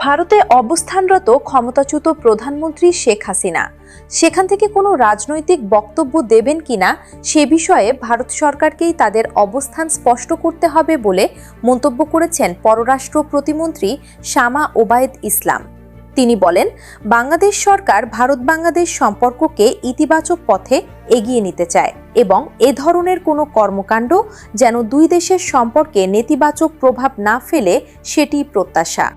ভারতে অবস্থানরত ক্ষমতাচ্যুত প্রধানমন্ত্রী শেখ হাসিনা সেখান থেকে কোনো রাজনৈতিক বক্তব্য দেবেন কিনা সে বিষয়ে ভারত সরকারকেই তাদের অবস্থান স্পষ্ট করতে হবে বলে মন্তব্য করেছেন পররাষ্ট্র প্রতিমন্ত্রী শামা ওবায়েদ ইসলাম। তিনি বলেন, বাংলাদেশ সরকার ভারত বাংলাদেশ সম্পর্ককে ইতিবাচক পথে এগিয়ে নিতে চায় এবং এ ধরনের কোনো কর্মকাণ্ড যেন দুই দেশের সম্পর্কে নেতিবাচক প্রভাব না ফেলে সেটি প্রত্যাশা।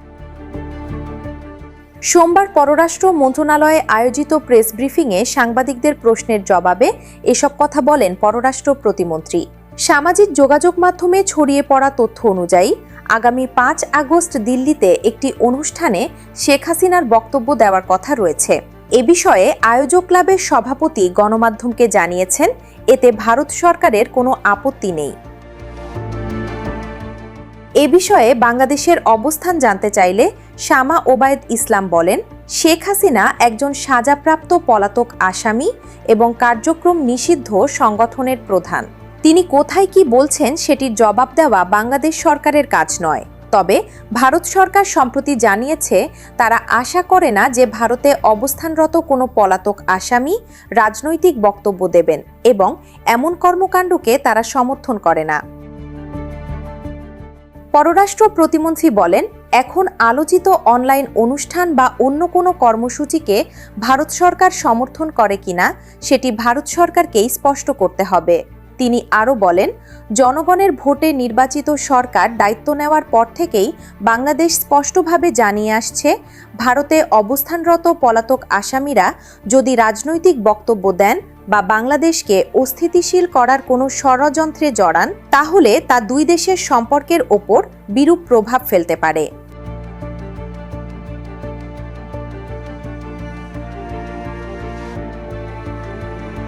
সোমবার পররাষ্ট্র মন্ত্রণালয়ে আয়োজিত প্রেস ব্রিফিংয়ে সাংবাদিকদের প্রশ্নের জবাবে এসব কথা বলেন পররাষ্ট্র প্রতিমন্ত্রী। সামাজিক যোগাযোগ মাধ্যমে ছড়িয়ে পড়া তথ্য অনুযায়ী আগামী 5 আগস্ট দিল্লিতে একটি অনুষ্ঠানে শেখ হাসিনার বক্তব্য দেওয়ার কথা রয়েছে। এ বিষয়ে আয়োজক ক্লাবের সভাপতি গণমাধ্যমকে জানিয়েছেন, এতে ভারত সরকারের কোনো আপত্তি নেই। এ বিষয়ে বাংলাদেশের অবস্থান জানতে চাইলে শামা ওবায়েদ ইসলাম বলেন, শেখ হাসিনা একজন সাজাপ্রাপ্ত পলাতক আসামি এবং কার্যক্রম নিষিদ্ধ সংগঠনের প্রধান। তিনি কোথায় কি বলছেন সেটির জবাব দেওয়া বাংলাদেশ সরকারের কাজ নয়। তবে ভারত সরকার সম্প্রতি জানিয়েছে, তারা আশা করে না যে ভারতে অবস্থানরত কোনো পলাতক আসামি রাজনৈতিক বক্তব্য দেবেন এবং এমন কর্মকাণ্ডকে তারা সমর্থন করে না। পররাষ্ট্র প্রতিমন্ত্রী বলেন, এখন আলোচিত অনলাইন অনুষ্ঠান বা অন্য কোনো কর্মসূচিকে ভারত সরকার সমর্থন করে কিনা সেটি ভারত সরকারকেই স্পষ্ট করতে হবে। তিনি আরও বলেন, জনগণের ভোটে নির্বাচিত সরকার দায়িত্ব নেওয়ার পর থেকেই বাংলাদেশ স্পষ্টভাবে জানিয়ে আসছে, ভারতে অবস্থানরত পলাতক আসামিরা যদি রাজনৈতিক বক্তব্য দেন বা বাংলাদেশকে অস্থিতিশীল করার কোনো ষড়যন্ত্রে জড়ান, তাহলে তা দুই দেশের সম্পর্কের ওপর বিরূপ প্রভাব ফেলতে পারে।